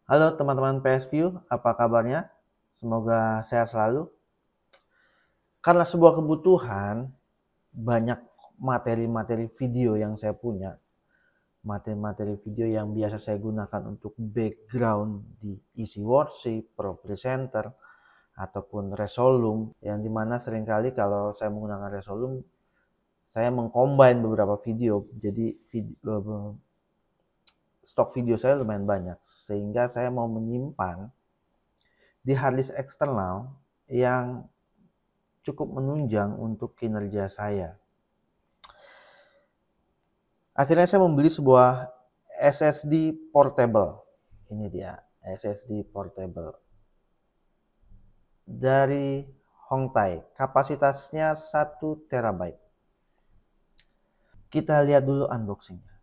Halo teman-teman PSView, apa kabarnya? Semoga sehat selalu. Karena sebuah kebutuhan, banyak materi-materi video yang saya punya, materi-materi video yang biasa saya gunakan untuk background di isi worksheet, Pro Presenter, ataupun Resolume, yang dimana seringkali kalau saya menggunakan Resolume, saya mengcombine beberapa video, jadi stok video saya lumayan banyak, sehingga saya mau menyimpan di harddisk eksternal yang cukup menunjang untuk kinerja saya. Akhirnya saya membeli sebuah SSD portable. Ini dia, SSD portable dari Hongtai. Kapasitasnya 1 terabyte. Kita lihat dulu unboxingnya.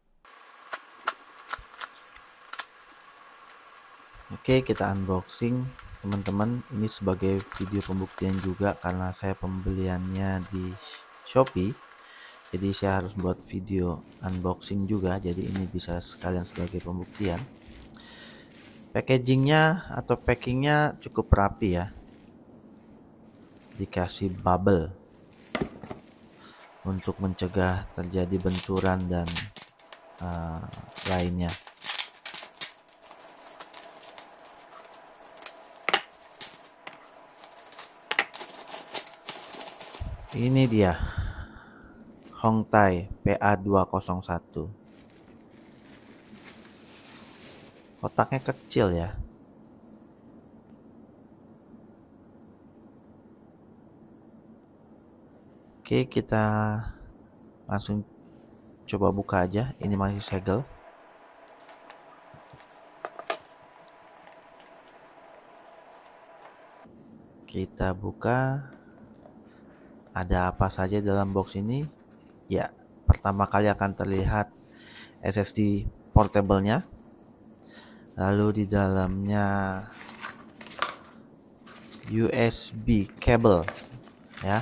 Oke, kita unboxing teman-teman. Ini sebagai video pembuktian juga karena saya pembeliannya di Shopee. Jadi saya harus buat video unboxing juga, jadi ini bisa sekalian sebagai pembuktian. Packagingnya atau packingnya cukup rapi ya, dikasih bubble untuk mencegah terjadi benturan dan lainnya. Ini dia Hongtai PA201. Kotaknya kecil ya. Oke, kita langsung coba buka aja. Ini masih segel. Kita buka. Ada apa saja dalam box ini? Ya, pertama kali akan terlihat SSD portable-nya. Lalu di dalamnya USB cable ya.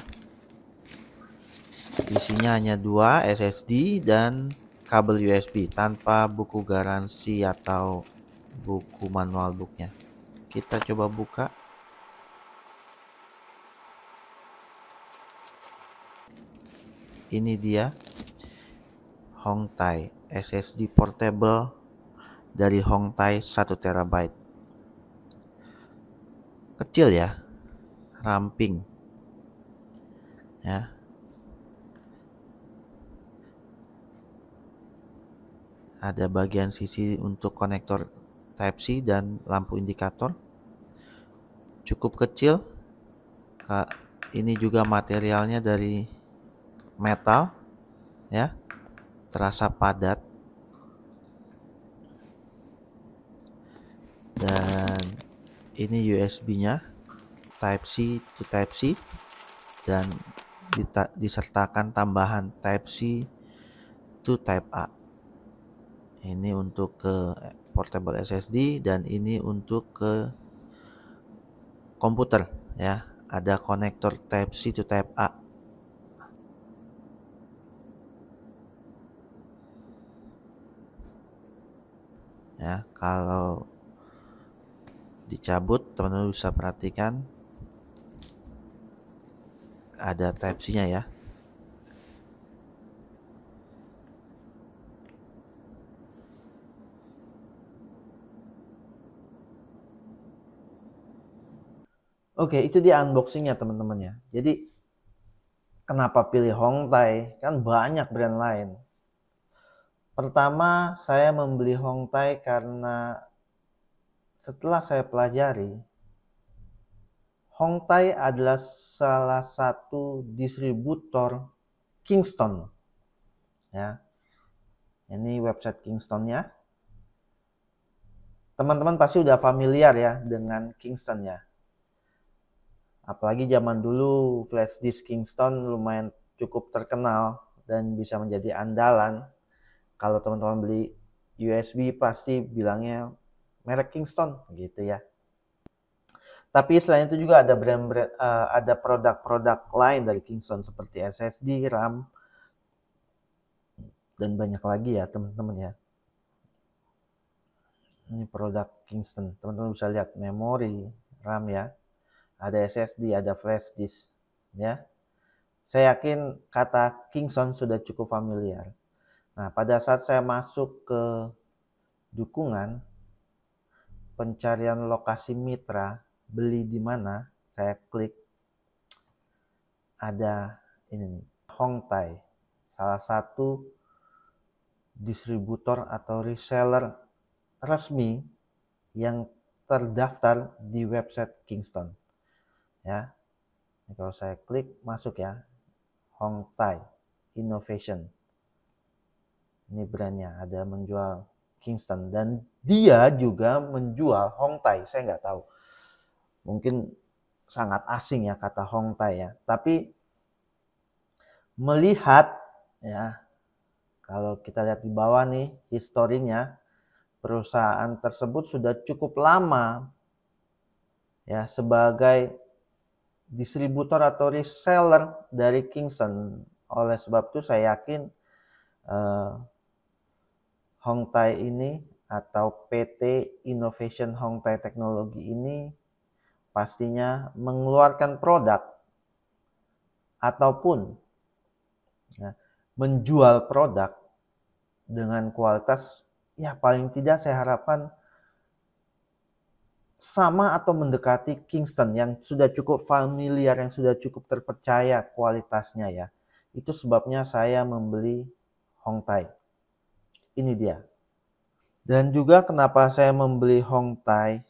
Isinya hanya 2 SSD dan kabel USB tanpa buku garansi atau buku manual booknya. Kita coba buka. Ini dia Hongtai SSD portable dari Hongtai 1 terabyte. Kecil ya, ramping ya. Ada bagian sisi untuk konektor Type-C dan lampu indikator. Cukup kecil. Ini juga materialnya dari metal ya, terasa padat. Dan ini USB-nya Type-C to Type-C dan disertakan tambahan Type-C to Type-A. Ini untuk ke portable SSD dan ini untuk ke komputer ya. Ada konektor Type-C to Type-A. Ya, kalau dicabut teman-teman bisa perhatikan ada Type-C-nya ya. Oke, itu dia unboxingnya teman-teman ya. Jadi kenapa pilih Hongtai? Kan banyak brand lain. Pertama, saya membeli Hongtai karena setelah saya pelajari, Hongtai adalah salah satu distributor Kingston. Ya, ini website Kingstonnya. Teman-teman pasti udah familiar ya dengan Kingston ya. Apalagi zaman dulu flash disk Kingston lumayan cukup terkenal dan bisa menjadi andalan. Kalau teman-teman beli USB pasti bilangnya merek Kingston gitu ya. Tapi selain itu juga ada brand-brand, ada produk-produk lain dari Kingston seperti SSD, RAM, dan banyak lagi ya teman-teman ya. Ini produk Kingston. Teman-teman bisa lihat memori, RAM ya. Ada SSD, ada flash disk ya. Saya yakin kata Kingston sudah cukup familiar. Nah, pada saat saya masuk ke dukungan pencarian lokasi mitra, beli di mana, saya klik ada ini nih, Hongtai, salah satu distributor atau reseller resmi yang terdaftar di website Kingston. Ya, ini kalau saya klik masuk ya, Hongtai Innovation. Ini brandnya, ada menjual Kingston dan dia juga menjual Hongtai. Saya nggak tahu, mungkin sangat asing ya kata Hongtai ya. Tapi melihat ya, kalau kita lihat di bawah nih historinya, perusahaan tersebut sudah cukup lama ya sebagai distributor atau reseller dari Kingston. Oleh sebab itu saya yakin Hongtai ini atau PT Innovation Hongtai Technology ini pastinya mengeluarkan produk ataupun ya, menjual produk dengan kualitas ya paling tidak saya harapkan sama atau mendekati Kingston yang sudah cukup familiar, yang sudah cukup terpercaya kualitasnya ya. Itu sebabnya saya membeli Hongtai. Ini dia. Dan juga kenapa saya membeli Hongtai,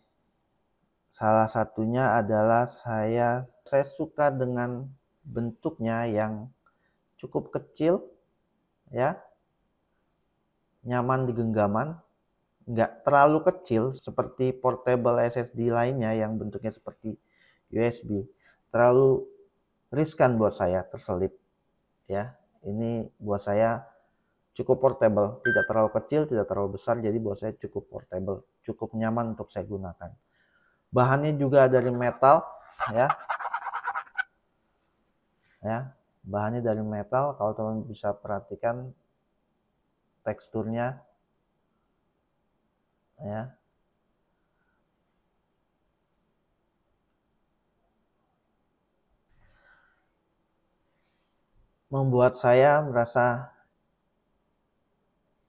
salah satunya adalah saya suka dengan bentuknya yang cukup kecil ya, nyaman di genggaman, nggak terlalu kecil seperti portable SSD lainnya yang bentuknya seperti USB. Terlalu riskan buat saya, terselip ya. Ini buat saya cukup portable, tidak terlalu kecil, tidak terlalu besar, jadi buat saya cukup portable, cukup nyaman untuk saya gunakan. Bahannya juga dari metal ya. Ya, bahannya dari metal, kalau teman bisa perhatikan teksturnya ya. Membuat saya merasa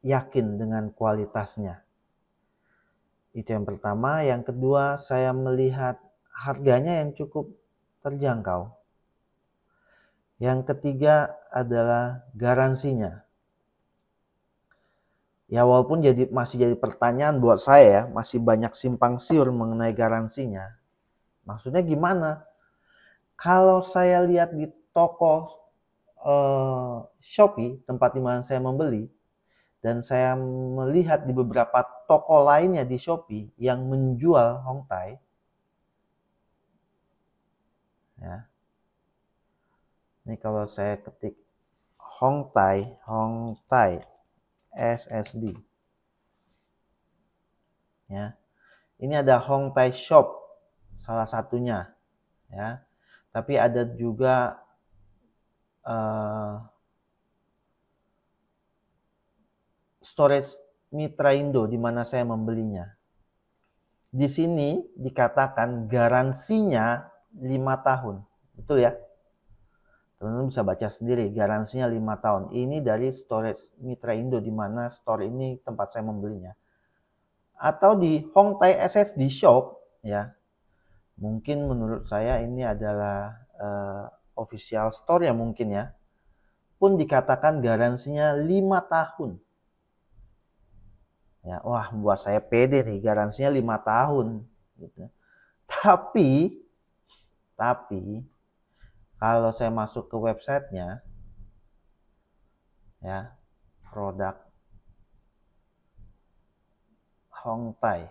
yakin dengan kualitasnya. Itu yang pertama. Yang kedua, saya melihat harganya yang cukup terjangkau. Yang ketiga adalah garansinya. Ya walaupun masih jadi pertanyaan buat saya ya, masih banyak simpang siur mengenai garansinya. Maksudnya gimana? Kalau saya lihat di toko Shopee, tempat di mana saya membeli, dan saya melihat di beberapa toko lainnya di Shopee yang menjual Hongtai, ya. Ini kalau saya ketik Hongtai SSD, ya. Ini ada Hongtai Shop salah satunya, ya. Tapi ada juga storage Mitra Indo di mana saya membelinya. Di sini dikatakan garansinya 5 tahun. Betul ya? Teman-teman bisa baca sendiri, garansinya 5 tahun. Ini dari storage Mitra Indo di mana store ini tempat saya membelinya. Atau di Hongtai SSD Shop ya. Mungkin menurut saya ini adalah official store ya mungkin ya. Pun dikatakan garansinya 5 tahun. Ya, wah buat saya pede nih, garansinya 5 tahun gitu. Tapi kalau saya masuk ke websitenya ya, produk Hongtai,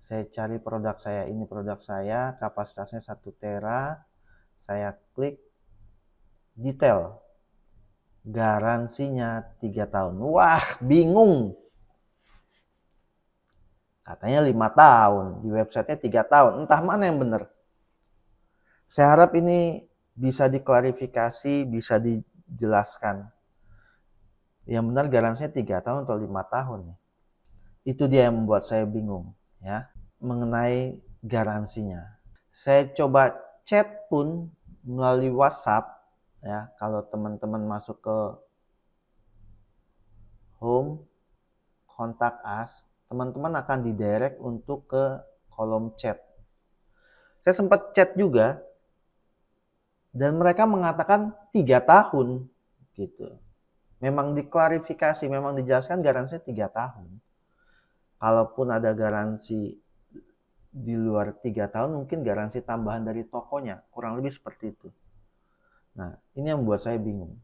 saya cari produk saya, ini produk saya, kapasitasnya 1 tera, saya klik detail, garansinya 3 tahun. Wah bingung, katanya 5 tahun, di websitenya 3 tahun, entah mana yang benar. Saya harap ini bisa diklarifikasi, bisa dijelaskan. Yang benar garansinya 3 tahun atau 5 tahun. Itu dia yang membuat saya bingung ya mengenai garansinya. Saya coba chat pun melalui WhatsApp ya. Kalau teman-teman masuk ke home kontak us, teman-teman akan didirect untuk ke kolom chat. Saya sempat chat juga dan mereka mengatakan 3 tahun gitu. Memang diklarifikasi, memang dijelaskan garansi 3 tahun. Kalaupun ada garansi di luar 3 tahun, mungkin garansi tambahan dari tokonya, kurang lebih seperti itu. Nah, ini yang membuat saya bingung.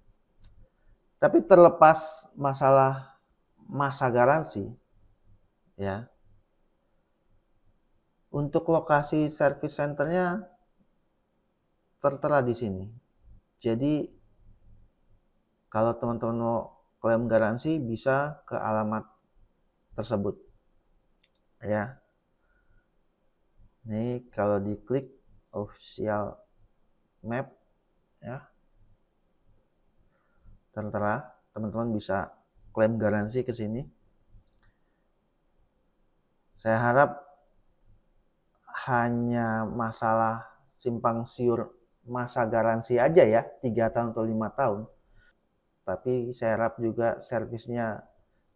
Tapi terlepas masalah masa garansi, ya, untuk lokasi service centernya tertera di sini. Jadi kalau teman-teman mau klaim garansi bisa ke alamat tersebut. Ya. Ini kalau diklik official map ya, tertera teman-teman bisa klaim garansi ke sini. Saya harap hanya masalah simpang siur masa garansi aja ya, 3 tahun atau 5 tahun. Tapi saya harap juga servisnya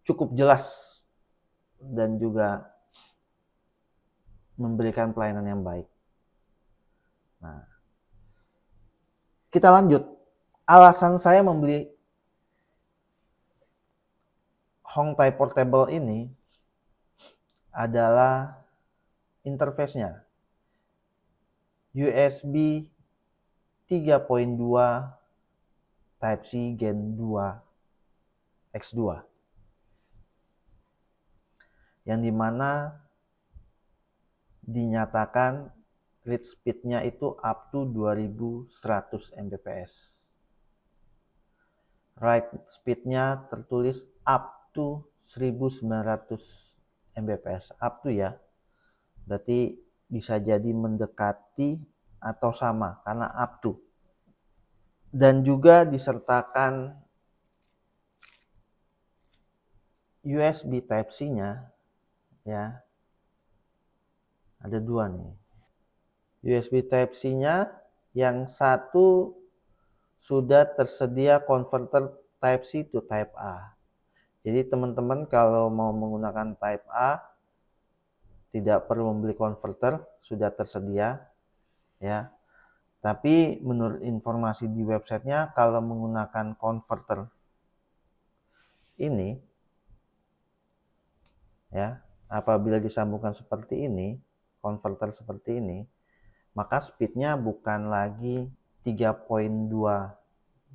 cukup jelas dan juga memberikan pelayanan yang baik. Nah, kita lanjut. Alasan saya membeli Hongtai Portable ini adalah interface-nya. USB 3.2 Type-C Gen 2 X2. Yang dimana dinyatakan read speed-nya itu up to 2100 Mbps. Write speed-nya tertulis up to 1900 Mbps. Up to ya. Berarti bisa jadi mendekati atau sama karena up to. Dan juga disertakan USB Type-C-nya ya. Ada 2 nih. USB Type-C-nya yang satu sudah tersedia konverter Type-C to Type A. Jadi teman-teman kalau mau menggunakan Type A tidak perlu membeli konverter, sudah tersedia ya. Tapi menurut informasi di websitenya kalau menggunakan konverter ini ya, apabila disambungkan seperti ini, konverter seperti ini, maka speednya bukan lagi 3.2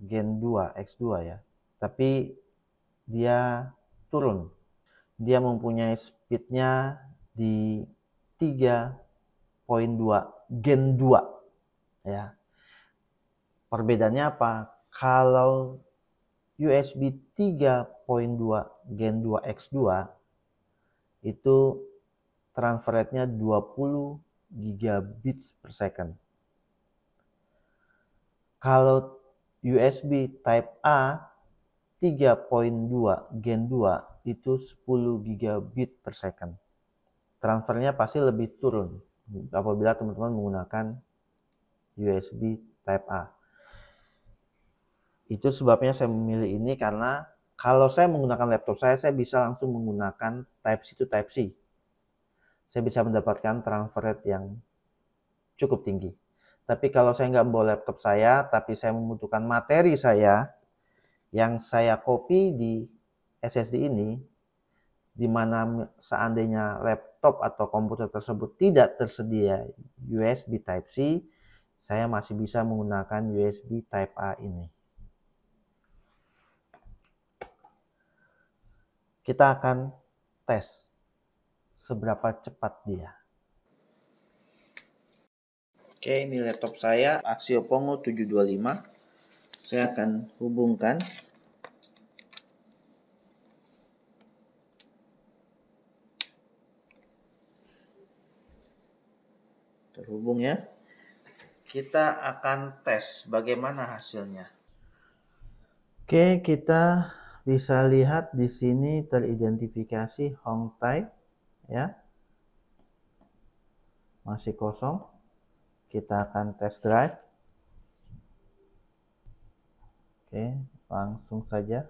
Gen 2 X2 ya, tapi dia turun. Dia mempunyai speednya di 3.2 Gen 2 ya. Perbedaannya apa? Kalau USB 3.2 Gen 2 X2 itu transfer rate-nya 20 gigabits per second. Kalau USB Type A 3.2 Gen 2 itu 10 gigabit per second. Transfernya pasti lebih turun apabila teman-teman menggunakan USB Type A. Itu sebabnya saya memilih ini karena kalau saya menggunakan laptop saya bisa langsung menggunakan Type-C to Type-C. Saya bisa mendapatkan transfer rate yang cukup tinggi. Tapi kalau saya nggak bawa laptop saya, tapi saya membutuhkan materi saya yang saya copy di SSD ini, di mana seandainya laptop atau komputer tersebut tidak tersedia USB Type-C, saya masih bisa menggunakan USB Type-A ini. Kita akan tes seberapa cepat dia. Oke, ini laptop saya Axio Pongo 725. Saya akan hubungkan. Terhubung ya. Kita akan tes bagaimana hasilnya. Oke, kita bisa lihat di sini teridentifikasi Hongtai ya. Masih kosong. Kita akan test drive. Oke, langsung saja.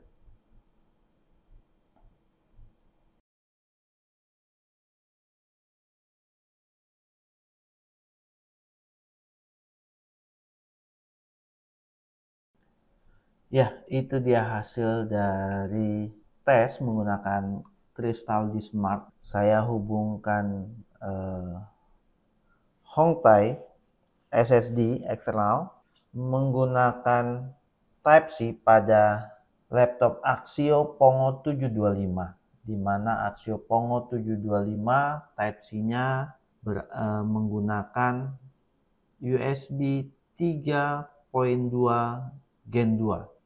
Ya, itu dia hasil dari tes menggunakan Crystal D Smart. Saya hubungkan Hongtai SSD eksternal menggunakan Type-C pada laptop Axio Pongo 725, di mana Axio Pongo 725 Type-C-nya menggunakan USB 3.2 Gen 2.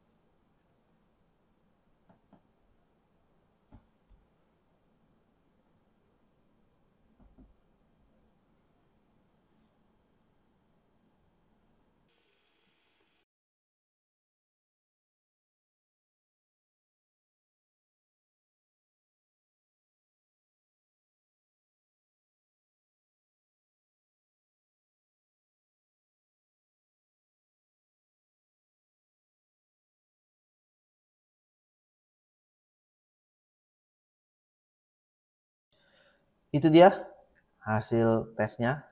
Itu dia hasil tesnya.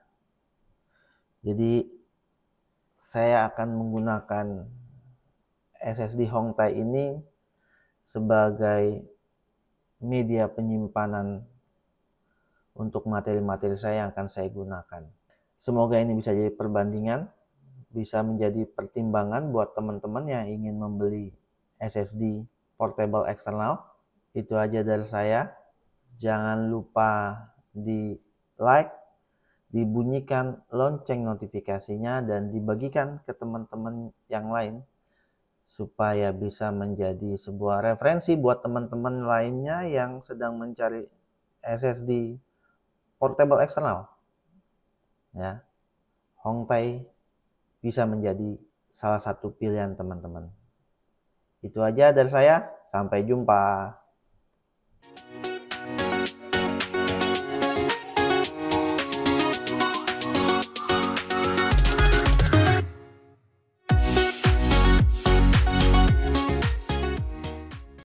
Jadi saya akan menggunakan SSD Hongtai ini sebagai media penyimpanan untuk materi-materi saya yang akan saya gunakan. Semoga ini bisa jadi perbandingan, bisa menjadi pertimbangan buat teman-teman yang ingin membeli SSD portable eksternal. Itu aja dari saya. Jangan lupa di like, dibunyikan lonceng notifikasinya, dan dibagikan ke teman-teman yang lain supaya bisa menjadi sebuah referensi buat teman-teman lainnya yang sedang mencari SSD portable eksternal. Ya, Hongtai bisa menjadi salah satu pilihan teman-teman. Itu aja dari saya. Sampai jumpa.